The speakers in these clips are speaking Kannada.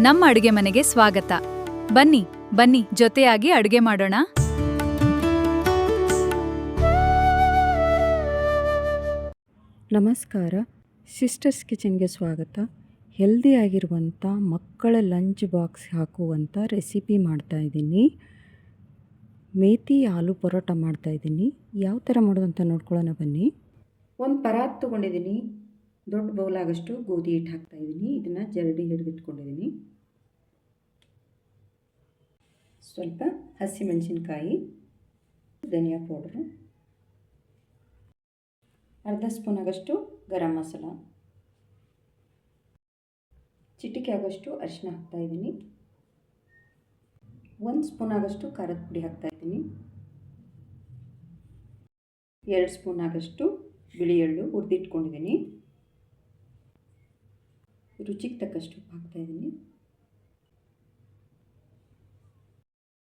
ನಮ್ಮ ಅಡುಗೆ ಮನೆಗೆ ಸ್ವಾಗತ. ಬನ್ನಿ ಬನ್ನಿ ಜೊತೆಯಾಗಿ ಅಡುಗೆ ಮಾಡೋಣ. ನಮಸ್ಕಾರ, ಸಿಸ್ಟರ್ಸ್ ಕಿಚನ್ಗೆ ಸ್ವಾಗತ. ಹೆಲ್ದಿಯಾಗಿರುವಂಥ ಮಕ್ಕಳ ಲಂಚ್ ಬಾಕ್ಸ್ ಹಾಕುವಂಥ ರೆಸಿಪಿ ಮಾಡ್ತಾಯಿದ್ದೀನಿ. ಮೇಥಿ ಆಲೂ ಪರೋಟ ಮಾಡ್ತಾಯಿದ್ದೀನಿ. ಯಾವ ಥರ ಮಾಡೋದಂತ ನೋಡ್ಕೊಳ್ಳೋಣ ಬನ್ನಿ. ಒಂದು ಪರಾತ್ ತೊಗೊಂಡಿದ್ದೀನಿ. ದೊಡ್ಡ ಬೌಲಾಗಷ್ಟು ಗೋಧಿ ಹಿಟ್ಟು ಹಾಕ್ತಾಯಿದ್ದೀನಿ. ಇದನ್ನು ಜರಡಿ ಹಿಡಿದಿಟ್ಕೊಂಡಿದ್ದೀನಿ. ಸ್ವಲ್ಪ ಹಸಿಮೆಣಸಿನ್ಕಾಯಿ, ಧನಿಯಾ ಪೌಡ್ರು, ಅರ್ಧ ಸ್ಪೂನ್ ಆಗಷ್ಟು ಗರಂ ಮಸಾಲ, ಚಿಟಿಕೆ ಆಗಷ್ಟು ಅರಿಶಿನ ಹಾಕ್ತಾಯಿದ್ದೀನಿ. 1 ಸ್ಪೂನ್ ಆಗಷ್ಟು ಖಾರದ ಪುಡಿ ಹಾಕ್ತಾಯಿದ್ದೀನಿ. 2 ಸ್ಪೂನ್ ಆಗಷ್ಟು ಬಿಳಿ ಎಳ್ಳು ಹುರಿದಿಟ್ಕೊಂಡಿದ್ದೀನಿ. ರುಚಿಗೆ ತಕ್ಕಷ್ಟು ಉಪ್ಪು ಹಾಕ್ತಾಯಿದ್ದೀನಿ.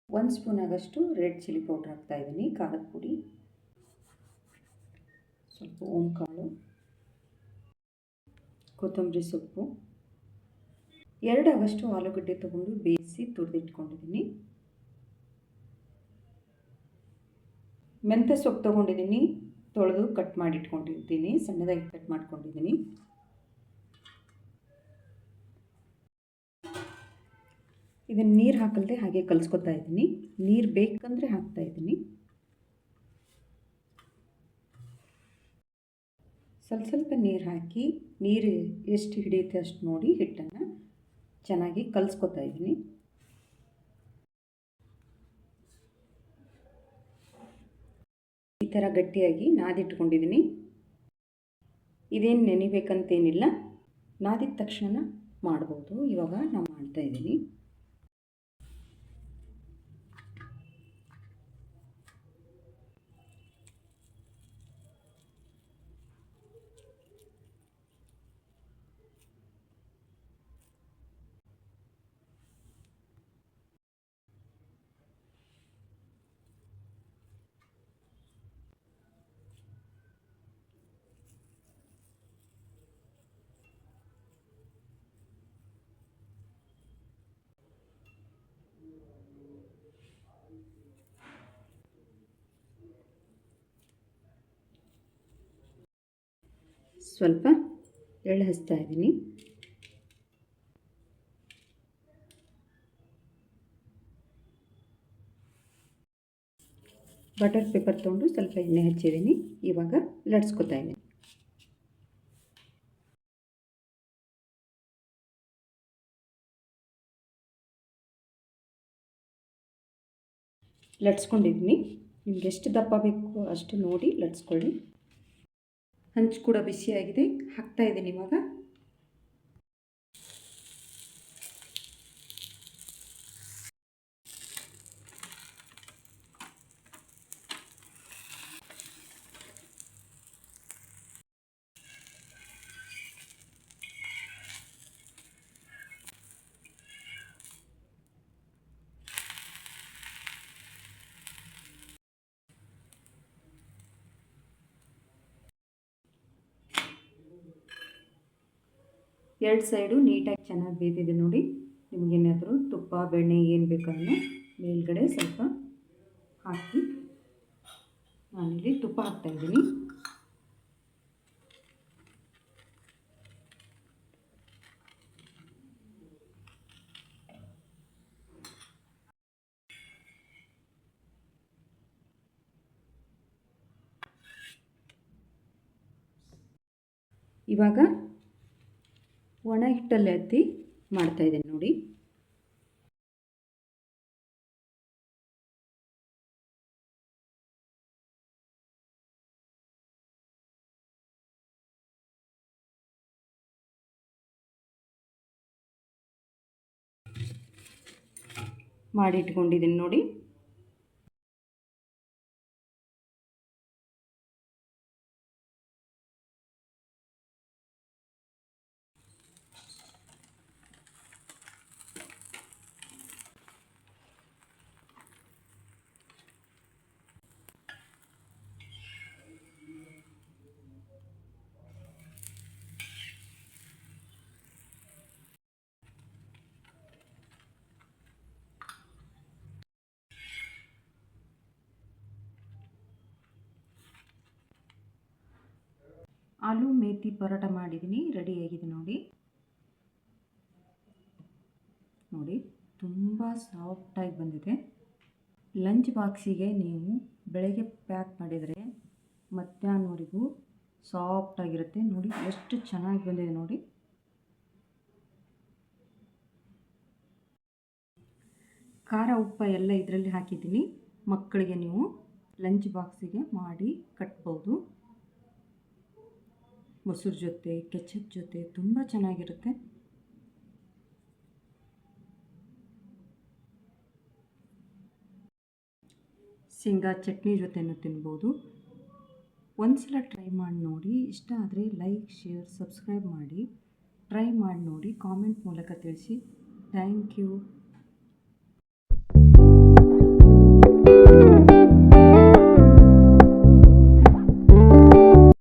1 ಸ್ಪೂನ್ ಆಗಷ್ಟು ರೆಡ್ ಚಿಲ್ಲಿ ಪೌಡ್ರ್ ಹಾಕ್ತಾಯಿದ್ದೀನಿ, ಖಾರದ ಪುಡಿ, ಸ್ವಲ್ಪ ಓಂಕಾಳು, ಕೊತ್ತಂಬರಿ ಸೊಪ್ಪು, 2 ಆಗಷ್ಟು ಆಲೂಗಡ್ಡೆ ತೊಗೊಂಡು ಬೇಯಿಸಿ ತುರಿದಿಟ್ಕೊಂಡಿದ್ದೀನಿ. ಮೆಂತ್ಯ ಸೊಪ್ಪು ತೊಗೊಂಡಿದ್ದೀನಿ, ತೊಳೆದು ಕಟ್ ಮಾಡಿಟ್ಕೊಂಡಿದ್ದೀನಿ, ಸಣ್ಣದಾಗಿ ಕಟ್ ಮಾಡ್ಕೊಂಡಿದ್ದೀನಿ. ಇದನ್ನು ನೀರು ಹಾಕಲ್ದೆ ಹಾಗೆ ಕಲಿಸ್ಕೊತಾ ಇದ್ದೀನಿ. ನೀರು ಬೇಕಂದರೆ ಹಾಕ್ತಾಯಿದ್ದೀನಿ. ಸ್ವಲ್ಪ ನೀರು ಹಾಕಿ, ನೀರು ಎಷ್ಟು ಹಿಡಿಯುತ್ತೆ ಅಷ್ಟು ನೋಡಿ ಹಿಟ್ಟನ್ನು ಚೆನ್ನಾಗಿ ಕಲಿಸ್ಕೊತಾ ಇದ್ದೀನಿ. ಈ ಥರ ಗಟ್ಟಿಯಾಗಿ ನಾದಿಟ್ಕೊಂಡಿದ್ದೀನಿ. ಇದೇನು ನೆನಿಬೇಕಂತೇನಿಲ್ಲ, ನಾದಿದ ತಕ್ಷಣ ಮಾಡ್ಬೋದು. ಇವಾಗ ನಾನು ಮಾಡ್ತಾಯಿದ್ದೀನಿ. ಸ್ವಲ್ಪ ಎಳ್ಳು ಹಚ್ತಾ ಇದ್ದೀನಿ. ಬಟರ್ ಪೇಪರ್ ತೊಗೊಂಡು ಸ್ವಲ್ಪ ಎಣ್ಣೆ ಹಚ್ಚಿದ್ದೀನಿ. ಇವಾಗ ಲಟ್ಸ್ಕೊತಾ ಇದ್ದೀನಿ. ಲಟ್ಸ್ಕೊಂಡಿದ್ದೀನಿ. ನಿಮ್ಗೆ ಎಷ್ಟು ದಪ್ಪ ಬೇಕು ಅಷ್ಟು ನೋಡಿ ಲಟ್ಸ್ಕೊಳ್ಳಿ. ಹಂಚು ಕೂಡ ಬಿಸಿಯಾಗಿದೆ, ಹಾಕ್ತಾಯಿದ್ದೀನಿ ಇವಾಗ. ಎರಡು ಸೈಡು ನೀಟಾಗಿ ಚೆನ್ನಾಗಿ ಬೇಯ್ದಿದೆ ನೋಡಿ. ನಿಮಗೇನಾದರೂ ತುಪ್ಪ ಬೆಣ್ಣೆ ಏನು ಬೇಕಾದ್ರೂ ಮೇಲ್ಗಡೆ ಸ್ವಲ್ಪ ಹಾಕಿ, ನಾನಿಲ್ಲಿ ತುಪ್ಪ ಹಾಕ್ತಾಯಿದ್ದೀನಿ. ಇವಾಗ ಒಣ ಹಿಟ್ಟಲ್ಲಿ ಅದ್ದಿ ಮಾಡ್ತಾಯಿದ್ದೀನಿ ನೋಡಿ. ಮಾಡಿಟ್ಕೊಂಡಿದ್ದೀನಿ ನೋಡಿ. ಮೇಥಿ ಪರೋಟ ಮಾಡಿದ್ದೀನಿ, ರೆಡಿಯಾಗಿದೆ ನೋಡಿ. ನೋಡಿ ತುಂಬ ಸಾಫ್ಟಾಗಿ ಬಂದಿದೆ. ಲಂಚ್ ಬಾಕ್ಸಿಗೆ ನೀವು ಬೆಳಗ್ಗೆ ಪ್ಯಾಕ್ ಮಾಡಿದರೆ ಮಧ್ಯಾಹ್ನವರೆಗೂ ಸಾಫ್ಟಾಗಿರುತ್ತೆ. ನೋಡಿ ಎಷ್ಟು ಚೆನ್ನಾಗಿ ಬಂದಿದೆ ನೋಡಿ. ಖಾರ ಉಪ್ಪು ಎಲ್ಲ ಇದರಲ್ಲಿ ಹಾಕಿದ್ದೀನಿ. ಮಕ್ಕಳಿಗೆ ನೀವು ಲಂಚ್ ಬಾಕ್ಸಿಗೆ ಮಾಡಿ ಕಟ್ಬೋದು. ಮೊಸರು ಜೊತೆ, ಕೆಚಪ್ ಜೊತೆ ತುಂಬ ಚೆನ್ನಾಗಿರುತ್ತೆ. ಶೇಂಗಾ ಚಟ್ನಿ ಜೊತೆನೂ ತಿನ್ಬೋದು. ಒಂದ್ಸಲ ಟ್ರೈ ಮಾಡಿ ನೋಡಿ. ಇಷ್ಟ ಆದರೆ ಲೈಕ್, ಶೇರ್, ಸಬ್ಸ್ಕ್ರೈಬ್ ಮಾಡಿ. ಟ್ರೈ ಮಾಡಿ ನೋಡಿ, ಕಾಮೆಂಟ್ ಮೂಲಕ ತಿಳಿಸಿ. Thank you.